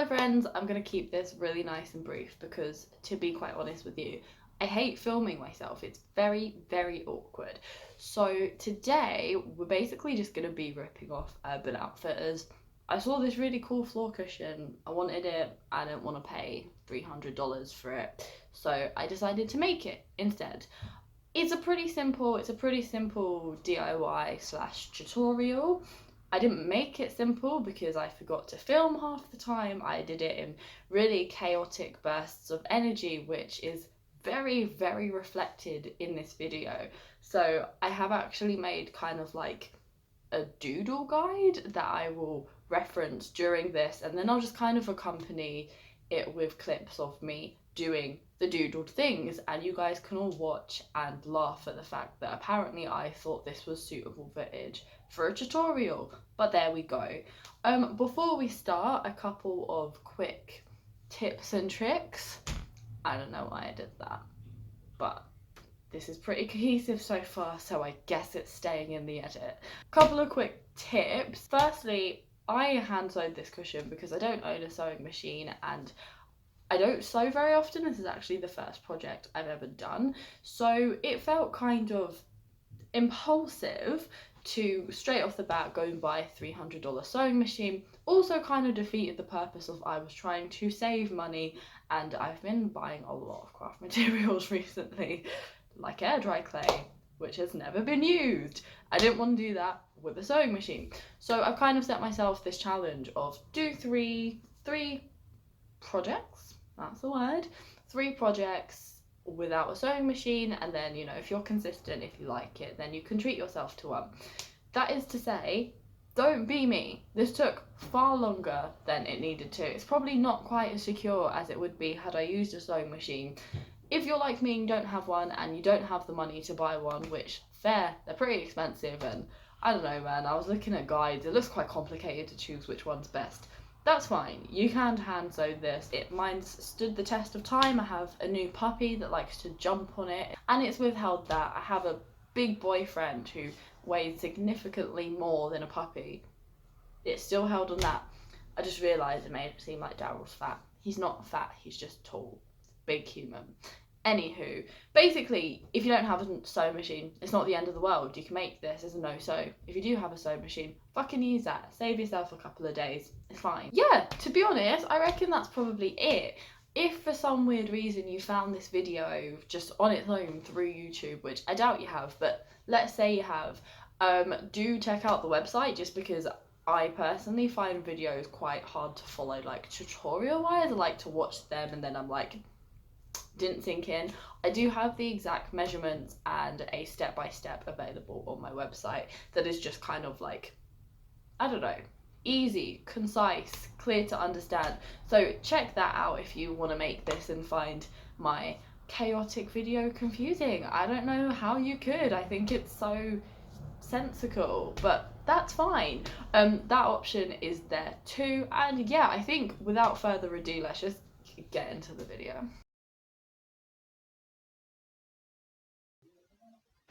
friends, I'm going to keep this really nice and brief because, to be quite honest with you, I hate filming myself. It's very, very awkward. So today, we're basically just going to be ripping off Urban Outfitters. I saw this really cool floor cushion. I wanted it. I didn't want to pay $300 for it. So I decided to make it instead. It's a pretty simple DIY slash tutorial. I didn't make it simple because I forgot to film half the time. I did it in really chaotic bursts of energy, which is very, very reflected in this video. So I have actually made kind of like a doodle guide that I will reference during this, and then I'll just kind of accompany it with clips of me doing the doodled things, and you guys can all watch and laugh at the fact that apparently I thought this was suitable footage for a tutorial, but there we go. Before we start, a couple of quick tips and tricks. I don't know why I did that, but this is pretty cohesive so far, so I guess it's staying in the edit. Couple of quick tips. Firstly, I hand sewed this cushion because I don't own a sewing machine and I don't sew very often. This is actually the first project I've ever done, so it felt kind of impulsive to straight off the bat go and buy a $300 sewing machine. Also kind of defeated the purpose of I was trying to save money, and I've been buying a lot of craft materials recently, like air dry clay, which has never been used. I didn't want to do that with a sewing machine, so I've kind of set myself this challenge of do three projects, that's the word, 3 projects without a sewing machine, and then, you know, if you're consistent, if you like it, then you can treat yourself to one. That is to say, don't be me. This took far longer than it needed to. It's probably not quite as secure as it would be had I used a sewing machine. If you're like me and don't have one, and you don't have the money to buy one, which, fair, they're pretty expensive, and I don't know, man, I was looking at guides, it looks quite complicated to choose which one's best. That's fine, you can hand sew this. Mine's stood the test of time. I have a new puppy that likes to jump on it, and it's withheld that. I have a big boyfriend who weighs significantly more than a puppy. It's still held on that. I just realised it made it seem like Daryl's fat. He's not fat, he's just tall. Big human. Anywho, basically, if you don't have a sewing machine, it's not the end of the world. You can make this as a no-sew. If you do have a sewing machine, fucking use that. Save yourself a couple of days. It's fine. Yeah, to be honest, I reckon that's probably it. If for some weird reason you found this video just on its own through YouTube, which I doubt you have, but let's say you have, do check out the website, just because I personally find videos quite hard to follow, like tutorial-wise. I like to watch them and then I'm like, didn't sink in. I do have the exact measurements and a step-by-step available on my website that is just kind of like, I don't know, easy, concise, clear to understand. So check that out if you want to make this and find my chaotic video confusing. I don't know how you could. I think it's so sensical, but that's fine. That option is there too. And yeah, I think without further ado, let's just get into the video.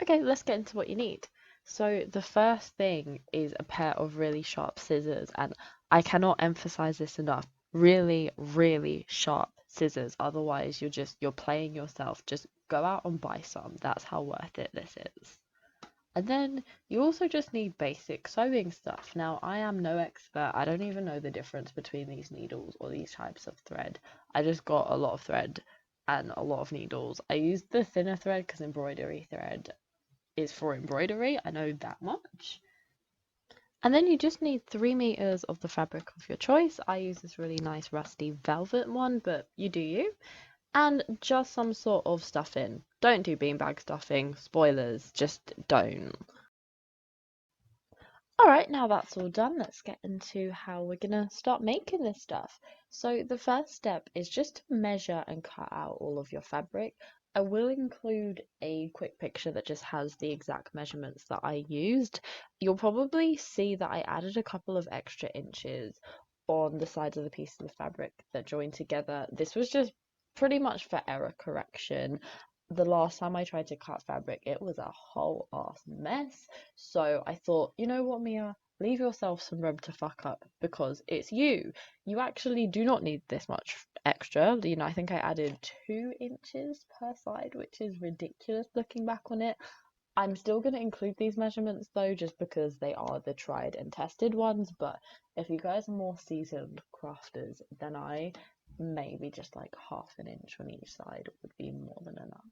Okay, let's get into what you need. So the first thing is a pair of really sharp scissors, and I cannot emphasize this enough. Really, really sharp scissors. Otherwise, you're playing yourself. Just go out and buy some. That's how worth it this is. And then you also just need basic sewing stuff. Now, I am no expert. I don't even know the difference between these needles or these types of thread. I just got a lot of thread and a lot of needles. I used the thinner thread because embroidery thread is for embroidery, I know that much. And then you just need 3 meters of the fabric of your choice. I use this really nice rusty velvet one, but you do you. And just some sort of stuffing. Don't do beanbag stuffing, spoilers, just don't. Alright, now that's all done, let's get into how we're gonna start making this stuff. So the first step is just to measure and cut out all of your fabric. I will include a quick picture that just has the exact measurements that I used. You'll probably see that I added a couple of extra inches on the sides of the pieces of fabric that join together. This was just pretty much for error correction. The last time I tried to cut fabric, it was a whole ass mess. So I thought, you know what, Mia? leave yourself some room to fuck up because it's you. You actually do not need this much extra. You know, I think I added 2 inches per side, which is ridiculous looking back on it. I'm still going to include these measurements though, just because they are the tried and tested ones, but if you guys are more seasoned crafters than I, maybe just like half an inch on each side would be more than enough.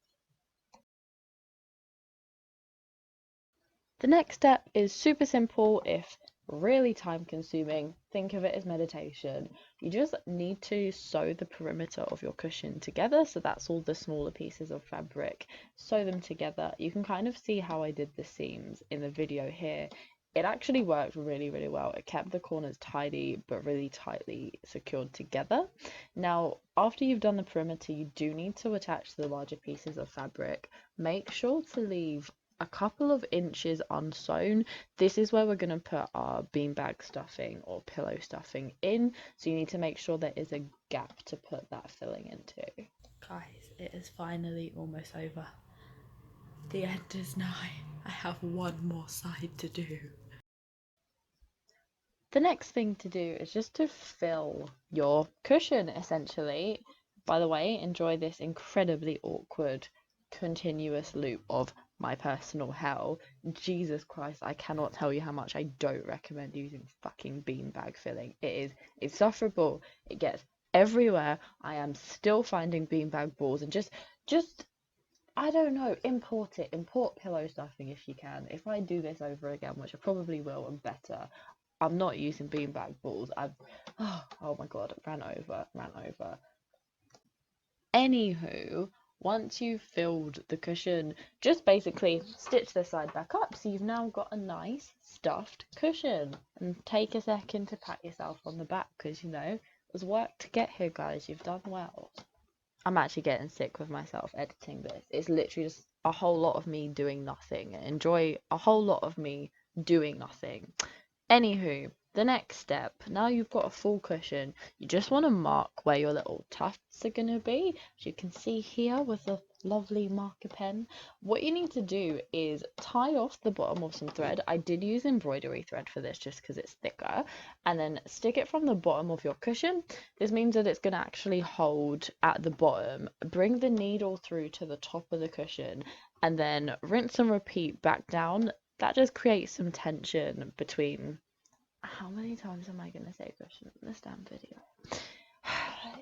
The next step is super simple if really time consuming. Think of it as meditation. You just need to sew the perimeter of your cushion together. So that's all the smaller pieces of fabric. Sew them together. You can kind of see how I did the seams in the video here. It actually worked really, really well. It kept the corners tidy but really tightly secured together. Now, after you've done the perimeter, you do need to attach the larger pieces of fabric. Make sure to leave a couple of inches unsewn. This is where we're going to put our beanbag stuffing or pillow stuffing in, so you need to make sure there is a gap to put that filling into. Guys, it is finally almost over. The end is nigh. I have one more side to do. The next thing to do is just to fill your cushion, essentially. By the way, enjoy this incredibly awkward continuous loop of my personal hell. Jesus Christ, I cannot tell you how much I don't recommend using fucking beanbag filling. It is insufferable. It gets everywhere. I am still finding beanbag balls, and just I don't know, import it. Import pillow stuffing if you can. If I do this over again, which I probably will and better, I'm not using beanbag balls. Oh my god, ran over. Anywho, once you've filled the cushion, just basically stitch the side back up so you've now got a nice stuffed cushion. And take a second to pat yourself on the back because, you know, it was work to get here, guys. You've done well. I'm actually getting sick with myself editing this. It's literally just a whole lot of me doing nothing. Enjoy a whole lot of me doing nothing. Anywho, the next step, now you've got a full cushion, you just want to mark where your little tufts are going to be. As you can see here with a lovely marker pen, what you need to do is tie off the bottom of some thread. I did use embroidery thread for this just because it's thicker, and then stick it from the bottom of your cushion. This means that it's going to actually hold at the bottom. Bring the needle through to the top of the cushion and then rinse and repeat back down. That just creates some tension between, how many times am I going to say cushion in this damn video?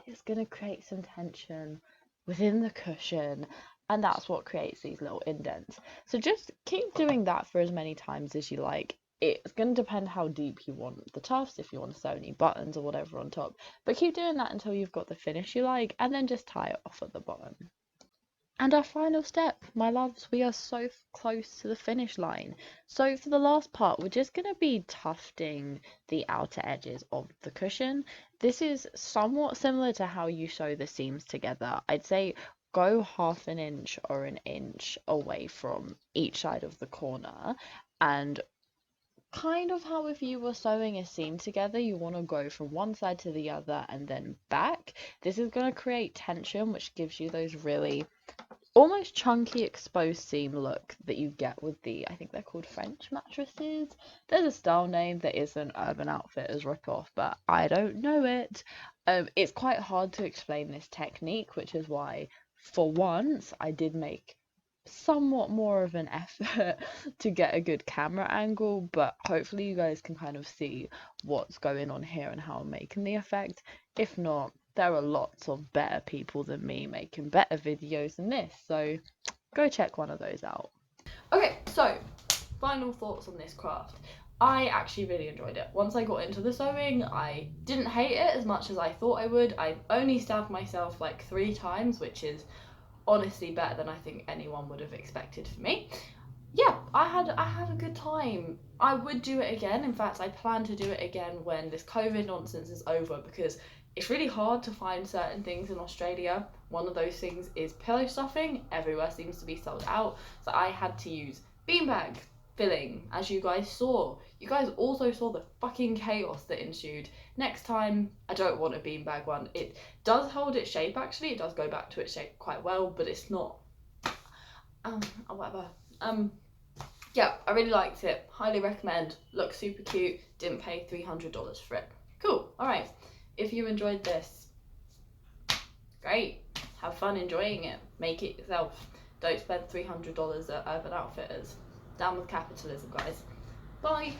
It's going to create some tension within the cushion, and that's what creates these little indents. So just keep doing that for as many times as you like. It's going to depend how deep you want the tufts, if you want to sew any buttons or whatever on top, but keep doing that until you've got the finish you like, and then just tie it off at the bottom. And our final step, my loves, we are so close to the finish line. So for the last part, we're just going to be tufting the outer edges of the cushion. This is somewhat similar to how you sew the seams together. I'd say go half an inch or an inch away from each side of the corner, and kind of how if you were sewing a seam together, you want to go from one side to the other and then back. This is going to create tension, which gives you those really almost chunky exposed seam look that you get with the, I think they're called French mattresses. There's a style name that is an Urban Outfitters ripoff, but I don't know it. It's quite hard to explain this technique, which is why for once I did make somewhat more of an effort to get a good camera angle, but hopefully you guys can kind of see what's going on here and how I'm making the effect. If not, there are lots of better people than me making better videos than this, so go check one of those out. Okay, so final thoughts on this craft. I actually really enjoyed it. Once I got into the sewing, I didn't hate it as much as I thought I would. I only stabbed myself like 3 times, which is honestly better than I think anyone would have expected for me. Yeah, I had a good time. I would do it again. In fact, I plan to do it again when this COVID nonsense is over, because it's really hard to find certain things in Australia. One of those things is pillow stuffing. Everywhere seems to be sold out. So I had to use beanbag filling, as you guys saw. You guys also saw the fucking chaos that ensued. Next time, I don't want a beanbag one. It does hold its shape, actually. It does go back to its shape quite well, but it's not, whatever. yeah, I really liked it. Highly recommend. Looks super cute. Didn't pay $300 for it. Cool. All right. If you enjoyed this, great. Have fun enjoying it. Make it yourself. Don't spend $300 at Urban Outfitters. Down with capitalism, guys. Bye.